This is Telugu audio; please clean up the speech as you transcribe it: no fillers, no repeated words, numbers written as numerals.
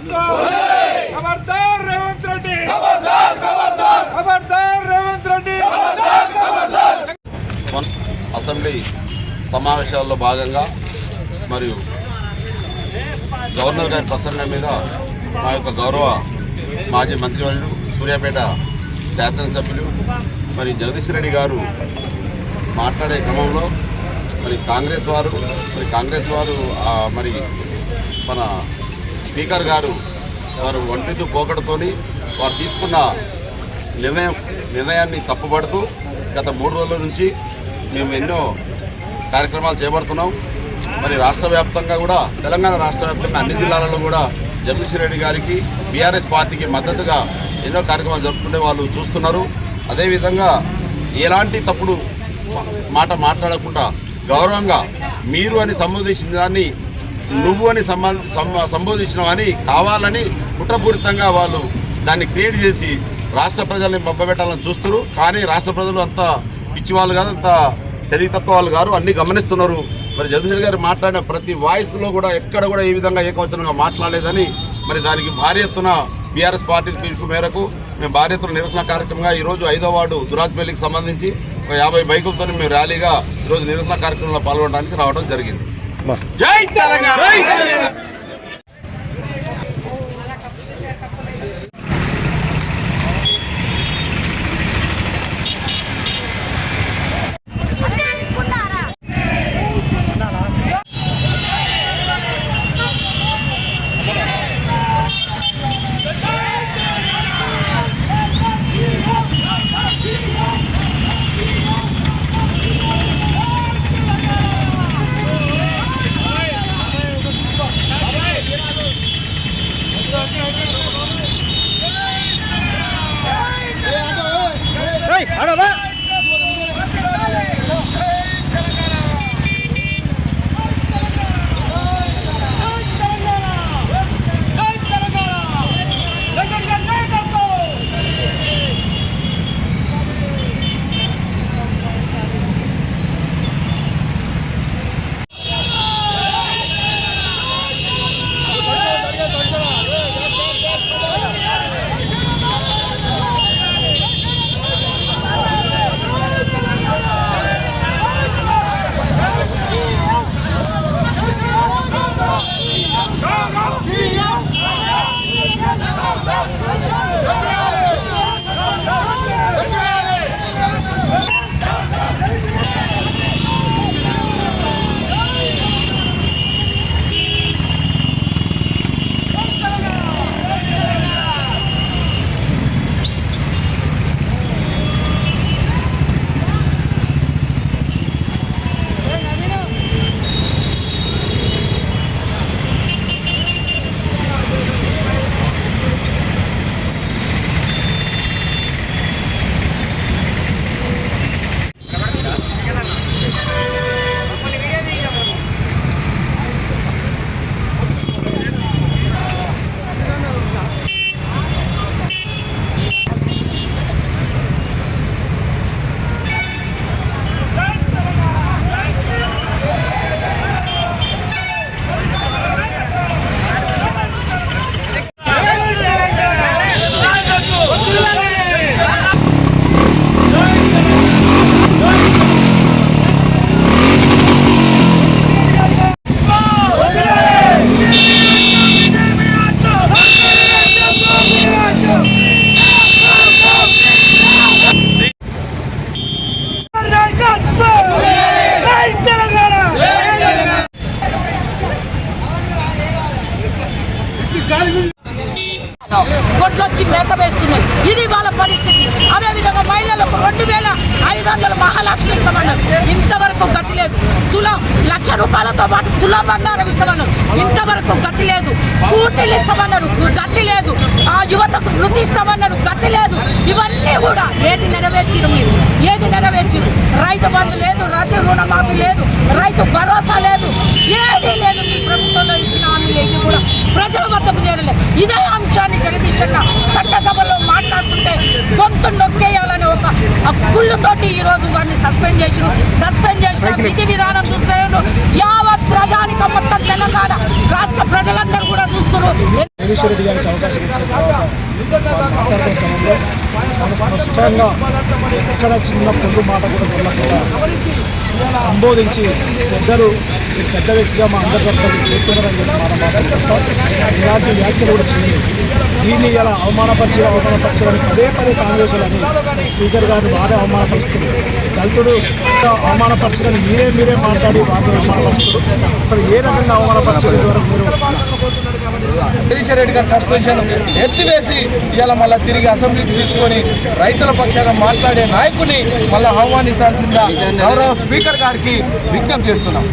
खबरदार रेवंत रेड्डी, खबरदार रेवंत रेड्डी। అసెంబ్లీ సమావేశాల్లో భాగంగా మరియు గవర్నర్ గారి ప్రసంగం మీద మా యొక్క గౌరవ మాజీ మంత్రివర్యులు సూర్యాపేట శాసనసభ్యులు మరి జగదీష్ రెడ్డి గారు మాట్లాడే క్రమంలో మరి కాంగ్రెస్ వారు మరి మన స్పీకర్ గారు వారు ఒంటితో పోకడతోని వారు తీసుకున్న నిర్ణయాన్ని తప్పుపడుతూ గత 3 రోజుల నుంచి మేము ఎన్నో కార్యక్రమాలు చేపడుతున్నాం। మరి రాష్ట్ర వ్యాప్తంగా కూడా తెలంగాణ రాష్ట్ర వ్యాప్తంగా అన్ని జిల్లాలలో కూడా జగదీష్ రెడ్డి గారికి బీఆర్ఎస్ పార్టీకి మద్దతుగా ఎన్నో కార్యక్రమాలు జరుపుతుంటే వాళ్ళు చూస్తున్నారు। అదేవిధంగా ఎలాంటి తప్పుడు మాట మాట్లాడకుండా గౌరవంగా మీరు అని సంబోధించిన దాన్ని నువ్వు అని సంబోధించినవని కావాలని కుట్రపూరితంగా వాళ్ళు దాన్ని క్రియేట్ చేసి రాష్ట్ర ప్రజల్ని పంపబెట్టాలని చూస్తున్నారు। కానీ రాష్ట్ర ప్రజలు అంత పిచ్చి వాళ్ళు కాదు, అంత తెలివి తక్కువ వాళ్ళు గారు, అన్ని గమనిస్తున్నారు। మరి జగదీష్ రెడ్డి గారు మాట్లాడిన ప్రతి వాయిస్లో కూడా ఎక్కడ కూడా ఈ విధంగా ఏకవచనంగా మాట్లాడలేదని మరి దానికి భారీ ఎత్తున బీఆర్ఎస్ పార్టీ పిలుపు మేరకు మేము భారీ ఎత్తున నిరసన కార్యక్రమంగా ఈరోజు 5వ వార్డు దురాజ్పల్లికి సంబంధించి 50 బైకులతో మేము ర్యాలీగా ఈరోజు నిరసన కార్యక్రమంలో పాల్గొనడానికి రావడం జరిగింది। జై తెలంగాణ। కొట్లొచ్చి మేత వేస్తున్నాయి, ఇది వాళ్ళ పరిస్థితి। అదేవిధంగా మహిళలకు 2500 మహాలక్ష్మి ఇస్తామన్నారు, ఇంతవరకు గతి లేదు। ₹1,00,000 పాటు తులా బంగారం ఇస్తామన్నారు, ఇంతవరకు గతి లేదు। స్కూటీలు ఇస్తామన్నారు, గతి లేదు। ఆ యువతకు వృత్తి ఇస్తామన్నారు, గతి లేదు। ఇవన్నీ కూడా ఏది నెరవేర్చిరు మీరు? ఏది నెరవేర్చిరు? రైతు బంధు లేదు, రైతు రుణమాఫీ లేదు, రైతు భరోసా లేదు, ఏదీ లేదు। మీ ప్రభుత్వంలో ఇచ్చిన హామీలు ఏది కూడా ప్రజల వద్దకు చేరలేదు। ఇదే అంశాన్ని జగదీష్ అన్న చట్టసభలో మాట్లాడుతుంటే గొంతు నొక్కేయాలని ఒక కుళ్ళుతోటి ఈరోజు వారిని సస్పెండ్ చేసిన విధి విధానం చూస్తే యావత్ ప్రజానికం మొత్తం తెలంగాణ రాష్ట్ర ప్రజలందరూ కూడా చూస్తున్నారు। జగదీశ్వర్ రెడ్డి గారికి అవకాశం ఇచ్చిన తర్వాత వారు మాట్లాడుతున్న క్రమంలో చాలా స్పష్టంగా ఎక్కడ చిన్న పొందు మాట కూడా వెళ్ళకుండా సంబోధించి పెద్దలు పెద్ద వ్యక్తిగా మా అందరి కూర్చోవడం ఇలాంటి వ్యాఖ్యలు కూడా చేయలేదు. దీన్ని ఇలా అవమానపరచని పదే కాంగ్రెస్ అని స్పీకర్ గారిని బాగా అవమానపరుస్తున్నారు. దళితుడు అవమానపరచని మీరే మాట్లాడి బాగా అవమానపరుస్తారు. అసలు ఏ రకంగా అవమానపరచలేదు వరకు మీరు జగదీశ్వర్ రెడ్డి గారి సస్పెన్షన్ ఎత్తివేసి ఇవాళ మళ్ళీ తిరిగి అసెంబ్లీకి తీసుకొని రైతుల పక్షాన మాట్లాడే నాయకుని మళ్ళీ ఆహ్వానించాల్సిందిగా గౌరవ స్పీకర్ గారికి విజ్ఞప్తి చేస్తున్నాం.